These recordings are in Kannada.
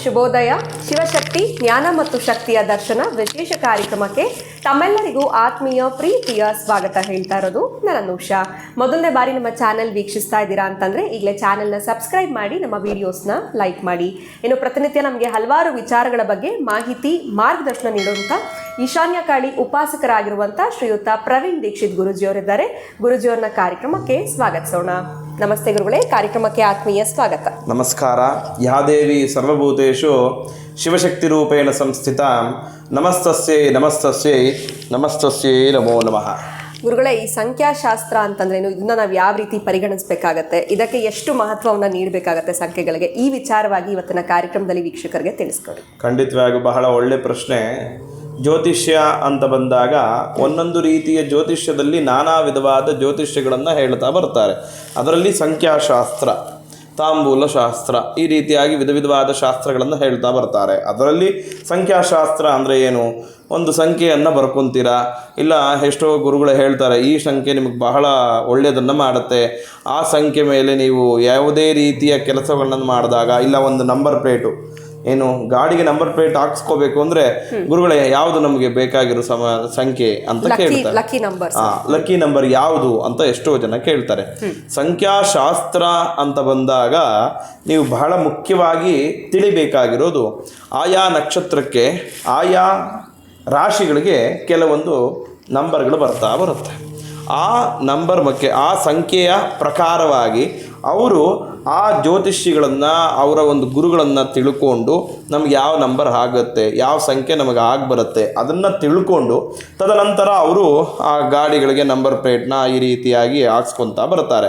ಶುಭೋದಯ ಶಿವಶಕ್ತಿ ಜ್ಞಾನ ಮತ್ತು ಶಕ್ತಿಯ ದರ್ಶನ ವಿಶೇಷ ಕಾರ್ಯಕ್ರಮಕ್ಕೆ ತಮ್ಮೆಲ್ಲರಿಗೂ ಆತ್ಮೀಯ ಪ್ರೀತಿಯ ಸ್ವಾಗತ ಹೇಳ್ತಾ ಇರೋದು ನಾನು ಉಷಾ. ಮೊದಲನೇ ಬಾರಿ ನಮ್ಮ ಚಾನೆಲ್ ವೀಕ್ಷಿಸ್ತಾ ಇದ್ದೀರಾ ಅಂತಂದ್ರೆ ಈಗಲೇ ಚಾನೆಲ್ನ ಸಬ್ಸ್ಕ್ರೈಬ್ ಮಾಡಿ, ನಮ್ಮ ವಿಡಿಯೋಸ್ನ ಲೈಕ್ ಮಾಡಿ. ಇನ್ನು ಪ್ರತಿನಿತ್ಯ ನಮಗೆ ಹಲವಾರು ವಿಚಾರಗಳ ಬಗ್ಗೆ ಮಾಹಿತಿ ಮಾರ್ಗದರ್ಶನ ನೀಡುವಂಥ ಈಶಾನ್ಯ ಕಾಳಿ ಉಪಾಸಕರಾಗಿರುವಂಥ ಶ್ರೀಯುತ ಪ್ರವೀಣ್ ದೀಕ್ಷಿತ್ ಗುರುಜಿಯವರಿದ್ದಾರೆ. ಗುರುಜಿಯವರನ್ನ ಕಾರ್ಯಕ್ರಮಕ್ಕೆ ಸ್ವಾಗತಿಸೋಣ. ನಮಸ್ತೆ ಗುರುಗಳೇ, ಕಾರ್ಯಕ್ರಮಕ್ಕೆ ಆತ್ಮೀಯ ಸ್ವಾಗತ. ನಮಸ್ಕಾರ. ಯಾ ದೇವಿ ಸರ್ವಭೂತೇಷು ಶಿವಶಕ್ತಿ ರೂಪೇಣ ಸಂಸ್ಥಿತ ನಮಸ್ತಸ್ಯೈ ನಮಸ್ತಸ್ಯೈ ನಮಸ್ತಸ್ಯೈ ನಮೋ ನಮಃ. ಗುರುಗಳೇ, ಈ ಸಂಖ್ಯಾಶಾಸ್ತ್ರ ಅಂತಂದ್ರೆ ಇದನ್ನ ನಾವು ಯಾವ ರೀತಿ ಪರಿಗಣಿಸಬೇಕಾಗತ್ತೆ, ಇದಕ್ಕೆ ಎಷ್ಟು ಮಹತ್ವವನ್ನು ನೀಡಬೇಕಾಗತ್ತೆ ಸಂಖ್ಯೆಗಳಿಗೆ, ಈ ವಿಚಾರವಾಗಿ ಇವತ್ತಿನ ಕಾರ್ಯಕ್ರಮದಲ್ಲಿ ವೀಕ್ಷಕರಿಗೆ ತಿಳಿಸ್ಕೊಡಿ. ಖಂಡಿತವಾಗಿ ಬಹಳ ಒಳ್ಳೆ ಪ್ರಶ್ನೆ. ಜ್ಯೋತಿಷ್ಯ ಅಂತ ಬಂದಾಗ ಒಂದೊಂದು ರೀತಿಯ ಜ್ಯೋತಿಷ್ಯದಲ್ಲಿ ನಾನಾ ವಿಧವಾದ ಜ್ಯೋತಿಷ್ಯಗಳನ್ನು ಹೇಳ್ತಾ ಬರ್ತಾರೆ. ಅದರಲ್ಲಿ ಸಂಖ್ಯಾಶಾಸ್ತ್ರ, ತಾಂಬೂಲ ಶಾಸ್ತ್ರ, ಈ ರೀತಿಯಾಗಿ ವಿಧ ವಿಧವಾದ ಶಾಸ್ತ್ರಗಳನ್ನು ಹೇಳ್ತಾ ಬರ್ತಾರೆ. ಅದರಲ್ಲಿ ಸಂಖ್ಯಾಶಾಸ್ತ್ರ ಅಂದರೆ ಏನು? ಒಂದು ಸಂಖ್ಯೆಯನ್ನು ಬರ್ಕೊತೀರಾ, ಇಲ್ಲ ಎಷ್ಟೋ ಗುರುಗಳು ಹೇಳ್ತಾರೆ ಈ ಸಂಖ್ಯೆ ನಿಮಗೆ ಬಹಳ ಒಳ್ಳೆಯದನ್ನು ಮಾಡುತ್ತೆ, ಆ ಸಂಖ್ಯೆ ಮೇಲೆ ನೀವು ಯಾವುದೇ ರೀತಿಯ ಕೆಲಸಗಳನ್ನು ಮಾಡಿದಾಗ, ಇಲ್ಲ ಒಂದು ನಂಬರ್ ಪ್ಲೇಟು, ಏನು ಗಾಡಿಗೆ ನಂಬರ್ ಪ್ಲೇಟ್ ಹಾಕ್ಸ್ಕೋಬೇಕು ಅಂದರೆ ಗುರುಗಳೇ ಯಾವುದು ನಮಗೆ ಬೇಕಾಗಿರೋ ಸಂಖ್ಯೆ ಅಂತ ಕೇಳ್ತಾರೆ. ಲಕ್ಕಿ ನಂಬರ್ ಯಾವುದು ಅಂತ ಎಷ್ಟೋ ಜನ ಕೇಳ್ತಾರೆ. ಸಂಖ್ಯಾಶಾಸ್ತ್ರ ಅಂತ ಬಂದಾಗ ನೀವು ಬಹಳ ಮುಖ್ಯವಾಗಿ ತಿಳಿಬೇಕಾಗಿರೋದು, ಆಯಾ ನಕ್ಷತ್ರಕ್ಕೆ ಆಯಾ ರಾಶಿಗಳಿಗೆ ಕೆಲವೊಂದು ನಂಬರ್ಗಳು ಬರುತ್ತೆ. ಆ ನಂಬರ್ ಬಗ್ಗೆ ಆ ಸಂಖ್ಯೆಯ ಪ್ರಕಾರವಾಗಿ ಅವರು ಆ ಜ್ಯೋತಿಷಿಗಳನ್ನು, ಅವರ ಒಂದು ಗುರುಗಳನ್ನು ತಿಳ್ಕೊಂಡು ನಮ್ಗೆ ಯಾವ ನಂಬರ್ ಆಗುತ್ತೆ, ಯಾವ ಸಂಖ್ಯೆ ನಮಗೆ ಬರುತ್ತೆ ಅದನ್ನು ತಿಳ್ಕೊಂಡು ತದನಂತರ ಅವರು ಆ ಗಾಡಿಗಳಿಗೆ ನಂಬರ್ ಪ್ಲೇಟ್ನ ಈ ರೀತಿಯಾಗಿ ಹಾಕ್ಸ್ಕೊತಾ ಬರ್ತಾರೆ.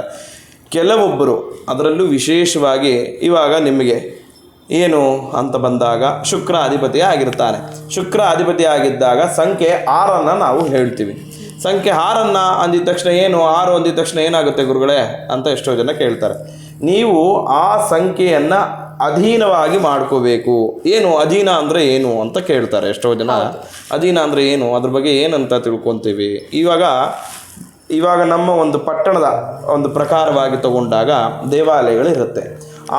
ಕೆಲವೊಬ್ಬರು ಅದರಲ್ಲೂ ವಿಶೇಷವಾಗಿ ಇವಾಗ ನಿಮಗೆ ಏನು ಅಂತ ಬಂದಾಗ ಶುಕ್ರ ಅಧಿಪತಿ ಆಗಿರ್ತಾನೆ. ಶುಕ್ರ ಅಧಿಪತಿ ಆಗಿದ್ದಾಗ ಸಂಖ್ಯೆ 6 ನಾವು ಹೇಳ್ತೀವಿ. ಸಂಖ್ಯೆ 6 ಅಂದಿದ ತಕ್ಷಣ ಏನು, 6 ಅಂದಿದ ತಕ್ಷಣ ಏನಾಗುತ್ತೆ ಗುರುಗಳೇ ಅಂತ ಎಷ್ಟೋ ಜನ ಕೇಳ್ತಾರೆ. ನೀವು ಆ ಸಂಖ್ಯೆಯನ್ನು ಅಧೀನವಾಗಿ ಮಾಡ್ಕೋಬೇಕು. ಏನು ಅಧೀನ ಅಂದರೆ ಏನು ಅಂತ ಕೇಳ್ತಾರೆ ಎಷ್ಟೋ ಜನ. ಅಧೀನ ಅಂದರೆ ಏನು, ಅದ್ರ ಬಗ್ಗೆ ಏನಂತ ತಿಳ್ಕೊತೀವಿ. ಇವಾಗ ನಮ್ಮ ಒಂದು ಪಟ್ಟಣದ ಒಂದು ಪ್ರಕಾರವಾಗಿ ತಗೊಂಡಾಗ ದೇವಾಲಯಗಳಿರುತ್ತೆ.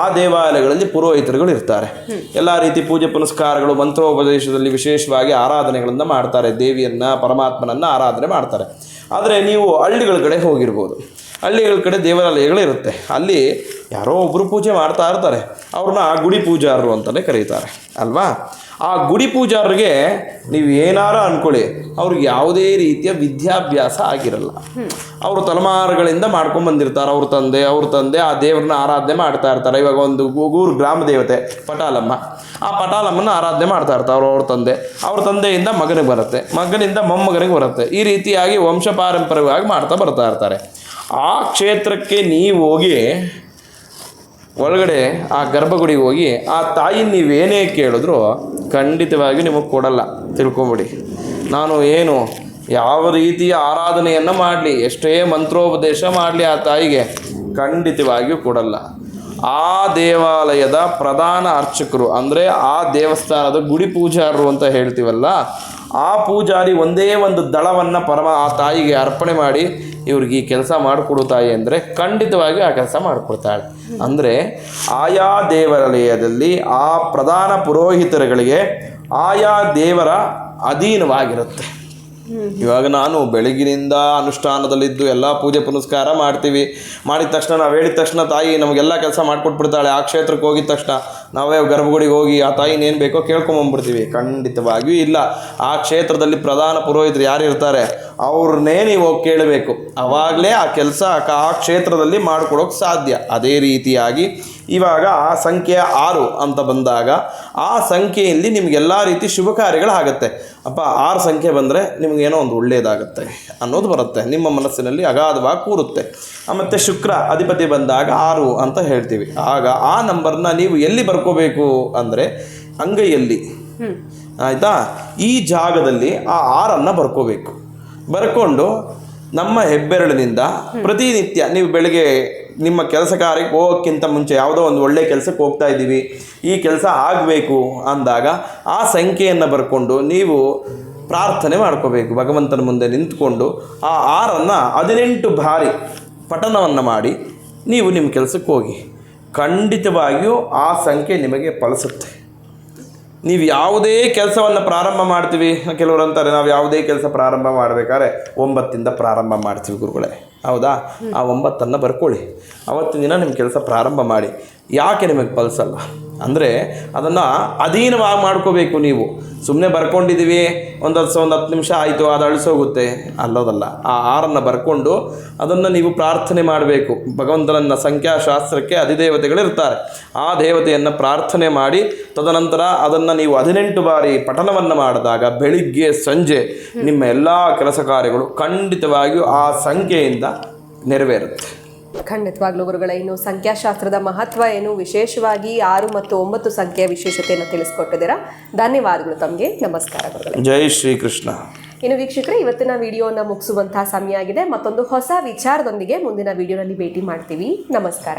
ಆ ದೇವಾಲಯಗಳಲ್ಲಿ ಪುರೋಹಿತರುಗಳು ಇರ್ತಾರೆ. ಎಲ್ಲ ರೀತಿ ಪೂಜೆ ಪುನಸ್ಕಾರಗಳು, ಮಂತ್ರೋಪದೇಶದಲ್ಲಿ ವಿಶೇಷವಾಗಿ ಆರಾಧನೆಗಳನ್ನು ಮಾಡ್ತಾರೆ. ದೇವಿಯನ್ನು, ಪರಮಾತ್ಮನನ್ನು ಆರಾಧನೆ ಮಾಡ್ತಾರೆ. ಆದರೆ ನೀವು ಹಳ್ಳಿಗಳ ಕಡೆ ಹೋಗಿರ್ಬೋದು. ಹಳ್ಳಿಗಳ ಕಡೆ ದೇವಾಲಯಗಳಿರುತ್ತೆ. ಅಲ್ಲಿ ಯಾರೋ ಒಬ್ಬರು ಪೂಜೆ ಮಾಡ್ತಾ ಇರ್ತಾರೆ. ಅವ್ರನ್ನ ಗುಡಿ ಪೂಜಾರರು ಅಂತಲೇ ಕರೀತಾರೆ ಅಲ್ವಾ. ಆ ಗುಡಿ ಪೂಜಾರರಿಗೆ ನೀವು ಏನಾರ ಅಂದ್ಕೊಳ್ಳಿ, ಅವ್ರಿಗೆ ಯಾವುದೇ ರೀತಿಯ ವಿದ್ಯಾಭ್ಯಾಸ ಆಗಿರಲ್ಲ. ಅವರು ತಲೆಮಾರುಗಳಿಂದ ಮಾಡ್ಕೊಂಡ್ಬಂದಿರ್ತಾರೆ. ಅವ್ರ ತಂದೆ ಆ ದೇವ್ರನ್ನ ಆರಾಧನೆ ಮಾಡ್ತಾ ಇರ್ತಾರೆ. ಇವಾಗ ಒಂದು ಊರು ಗ್ರಾಮ ದೇವತೆ ಪಟಾಲಮ್ಮ, ಆ ಪಟಾಲಮ್ಮನ ಆರಾಧನೆ ಮಾಡ್ತಾ ಇರ್ತಾರೆ ಅವ್ರ ತಂದೆಯಿಂದ ಮಗನಿಗೆ ಬರುತ್ತೆ, ಮಗನಿಂದ ಮೊಮ್ಮಗನಿಗೆ ಬರುತ್ತೆ. ಈ ರೀತಿಯಾಗಿ ವಂಶ ಪಾರಂಪರ್ಯವಾಗಿ ಮಾಡ್ತಾ ಬರ್ತಾ ಇರ್ತಾರೆ. ಆ ಕ್ಷೇತ್ರಕ್ಕೆ ನೀವು ಹೋಗಿ ಒಳಗಡೆ ಆ ಗರ್ಭಗುಡಿಗೆ ಹೋಗಿ ಆ ತಾಯಿ ನೀವೇನೇ ಕೇಳಿದ್ರು ಖಂಡಿತವಾಗಿ ನಿಮಗೆ ಕೊಡಲ್ಲ. ತಿಳ್ಕೊಂಬಿಡಿ. ನಾನು ಏನು ಯಾವ ರೀತಿಯ ಆರಾಧನೆಯನ್ನು ಮಾಡಲಿ, ಎಷ್ಟೇ ಮಂತ್ರೋಪದೇಶ ಮಾಡಲಿ ಆ ತಾಯಿಗೆ ಖಂಡಿತವಾಗಿಯೂ ಕೊಡಲ್ಲ. ಆ ದೇವಾಲಯದ ಪ್ರಧಾನ ಅರ್ಚಕರು ಅಂದರೆ ಆ ದೇವಸ್ಥಾನದ ಗುಡಿ ಪೂಜಾರರು ಅಂತ ಹೇಳ್ತೀವಲ್ಲ, ಆ ಪೂಜಾರಿ ಒಂದೇ ಒಂದು ದಳವನ್ನು ಆ ತಾಯಿಗೆ ಅರ್ಪಣೆ ಮಾಡಿ ಇವ್ರಿಗೆ ಈ ಕೆಲಸ ಮಾಡಿಕೊಡು ತಾಯಿ ಅಂದರೆ ಖಂಡಿತವಾಗಿ ಆ ಕೆಲಸ ಮಾಡಿಕೊಡ್ತಾಳೆ. ಅಂದರೆ ಆಯಾ ದೇವಾಲಯದಲ್ಲಿ ಆ ಪ್ರಧಾನ ಪುರೋಹಿತರುಗಳಿಗೆ ಆಯಾ ದೇವರ ಅಧೀನವಾಗಿರುತ್ತೆ. ಇವಾಗ ನಾನು ಬೆಳಗಿನಿಂದ ಅನುಷ್ಠಾನದಲ್ಲಿದ್ದು ಎಲ್ಲ ಪೂಜೆ ಪುನಸ್ಕಾರ ಮಾಡ್ತೀವಿ. ಮಾಡಿದ ತಕ್ಷಣ ನಾವು ಹೇಳಿದ ತಕ್ಷಣ ತಾಯಿ ನಮಗೆಲ್ಲ ಕೆಲಸ ಮಾಡಿಕೊಟ್ಬಿಡ್ತಾಳೆ. ಆ ಕ್ಷೇತ್ರಕ್ಕೆ ಹೋಗಿದ ತಕ್ಷಣ ನಾವೇ ಗರ್ಭಗುಡಿಗೆ ಹೋಗಿ ಆ ತಾಯಿನೇನು ಬೇಕೋ ಕೇಳ್ಕೊಂಬಂದ್ಬಿಡ್ತೀವಿ. ಖಂಡಿತವಾಗಿಯೂ ಇಲ್ಲ. ಆ ಕ್ಷೇತ್ರದಲ್ಲಿ ಪ್ರಧಾನ ಪುರೋಹಿತರು ಯಾರು ಇರ್ತಾರೆ ಅವ್ರನ್ನೇ ನೀವು ಹೋಗಿ ಕೇಳಬೇಕು. ಆವಾಗಲೇ ಆ ಕೆಲಸ ಆ ಕ್ಷೇತ್ರದಲ್ಲಿ ಮಾಡಿಕೊಡೋಕೆ ಸಾಧ್ಯ. ಅದೇ ರೀತಿಯಾಗಿ ಇವಾಗ ಆ ಸಂಖ್ಯೆ 6 ಅಂತ ಬಂದಾಗ ಆ ಸಂಖ್ಯೆಯಲ್ಲಿ ನಿಮಗೆಲ್ಲ ರೀತಿ ಶುಭ ಕಾರ್ಯಗಳಾಗತ್ತೆ. ಅಪ್ಪ 6 ಸಂಖ್ಯೆ ಬಂದರೆ ನಿಮಗೇನೋ ಒಂದು ಒಳ್ಳೆಯದಾಗುತ್ತೆ ಅನ್ನೋದು ಬರುತ್ತೆ, ನಿಮ್ಮ ಮನಸ್ಸಿನಲ್ಲಿ ಅಗಾಧವಾಗಿ ಕೂರುತ್ತೆ. ಮತ್ತು ಶುಕ್ರ ಅಧಿಪತಿ ಬಂದಾಗ 6 ಅಂತ ಹೇಳ್ತೀವಿ. ಆಗ ಆ ನಂಬರ್ನ ನೀವು ಎಲ್ಲಿ ಬರ್ಕೋಬೇಕು ಅಂದರೆ ಅಂಗೈಯಲ್ಲಿ, ಆಯಿತಾ, ಈ ಜಾಗದಲ್ಲಿ ಆ 6 ಬರ್ಕೋಬೇಕು. ಬರ್ಕೊಂಡು ನಮ್ಮ ಹೆಬ್ಬೆರಳಿನಿಂದ ಪ್ರತಿನಿತ್ಯ ನೀವು ಬೆಳಗ್ಗೆ ನಿಮ್ಮ ಕೆಲಸ ಕಾರ್ಯಕ್ಕೆ ಹೋಗೋಕ್ಕಿಂತ ಮುಂಚೆ ಯಾವುದೋ ಒಂದು ಒಳ್ಳೆ ಕೆಲಸಕ್ಕೆ ಹೋಗ್ತಾ ಇದ್ದೀವಿ, ಈ ಕೆಲಸ ಆಗಬೇಕು ಅಂದಾಗ ಆ ಸಂಖ್ಯೆಯನ್ನು ಬರ್ಕೊಂಡು ನೀವು ಪ್ರಾರ್ಥನೆ ಮಾಡ್ಕೋಬೇಕು. ಭಗವಂತನ ಮುಂದೆ ನಿಂತ್ಕೊಂಡು ಆ 6 18 ಬಾರಿ ಪಠಣವನ್ನು ಮಾಡಿ ನೀವು ನಿಮ್ಮ ಕೆಲಸಕ್ಕೆ ಹೋಗಿ. ಖಂಡಿತವಾಗಿಯೂ ಆ ಸಂಖ್ಯೆ ನಿಮಗೆ ಫಲಿಸುತ್ತೆ. ನೀವು ಯಾವುದೇ ಕೆಲಸವನ್ನು ಪ್ರಾರಂಭ ಮಾಡ್ತೀವಿ, ಕೆಲವರು ಅಂತಾರೆ ನಾವು ಯಾವುದೇ ಕೆಲಸ ಪ್ರಾರಂಭ ಮಾಡಬೇಕಾದ್ರೆ 9 ಪ್ರಾರಂಭ ಮಾಡ್ತೀವಿ ಗುರುಗಳೇ. ಹೌದಾ? ಆ 9 ಬರ್ಕೊಳ್ಳಿ, ಅವತ್ತಿನ ದಿನ ನಿಮ್ಮ ಕೆಲಸ ಪ್ರಾರಂಭ ಮಾಡಿ. ಯಾಕೆ ನಿಮಗೆ ಫಲಿಸಲ್ಲ ಅಂದರೆ ಅದನ್ನು ಅಧೀನವಾಗಿ ಮಾಡ್ಕೋಬೇಕು. ನೀವು ಸುಮ್ಮನೆ ಬರ್ಕೊಂಡಿದ್ದೀವಿ, ಒಂದು 10 ನಿಮಿಷ ಆಯಿತು, ಅದು ಅಳಿಸೋಗುತ್ತೆ ಅಲ್ಲೋದಲ್ಲ. ಆ 6 ಬರ್ಕೊಂಡು ಅದನ್ನು ನೀವು ಪ್ರಾರ್ಥನೆ ಮಾಡಬೇಕು. ಭಗವಂತನನ್ನು ಸಂಖ್ಯಾಶಾಸ್ತ್ರಕ್ಕೆ ಅಧಿದೇವತೆಗಳಿರ್ತಾರೆ, ಆ ದೇವತೆಯನ್ನು ಪ್ರಾರ್ಥನೆ ಮಾಡಿ ತದನಂತರ ಅದನ್ನು ನೀವು 18 ಬಾರಿ ಪಠನವನ್ನು ಮಾಡಿದಾಗ ಬೆಳಿಗ್ಗೆ ಸಂಜೆ ನಿಮ್ಮ ಎಲ್ಲ ಕೆಲಸ ಕಾರ್ಯಗಳು ಖಂಡಿತವಾಗಿಯೂ ಆ ಸಂಖ್ಯೆಯಿಂದ ನೆರವೇರುತ್ತೆ. ಖಂಡಿತವಾಗ್ಲೂ ಗುರುಗಳೇ, ಇನ್ನು ಸಂಖ್ಯಾಶಾಸ್ತ್ರದ ಮಹತ್ವ ಏನು, ವಿಶೇಷವಾಗಿ 6 ಮತ್ತು 9 ಸಂಖ್ಯೆಯ ವಿಶೇಷತೆಯನ್ನು ತಿಳಿಸ್ಕೊಟ್ಟಿದ್ದೀರಾ. ಧನ್ಯವಾದಗಳು ತಮಗೆ. ನಮಸ್ಕಾರ ಗುರುಗಳೇ. ಜೈ ಶ್ರೀಕೃಷ್ಣ. ಇನ್ನು ವೀಕ್ಷಕರೇ, ಇವತ್ತಿನ ವಿಡಿಯೋನ ಮುಗಿಸುವಂತಹ ಸಮಯ ಆಗಿದೆ. ಮತ್ತೊಂದು ಹೊಸ ವಿಚಾರದೊಂದಿಗೆ ಮುಂದಿನ ವಿಡಿಯೋನಲ್ಲಿ ಭೇಟಿ ಮಾಡ್ತೀವಿ. ನಮಸ್ಕಾರ.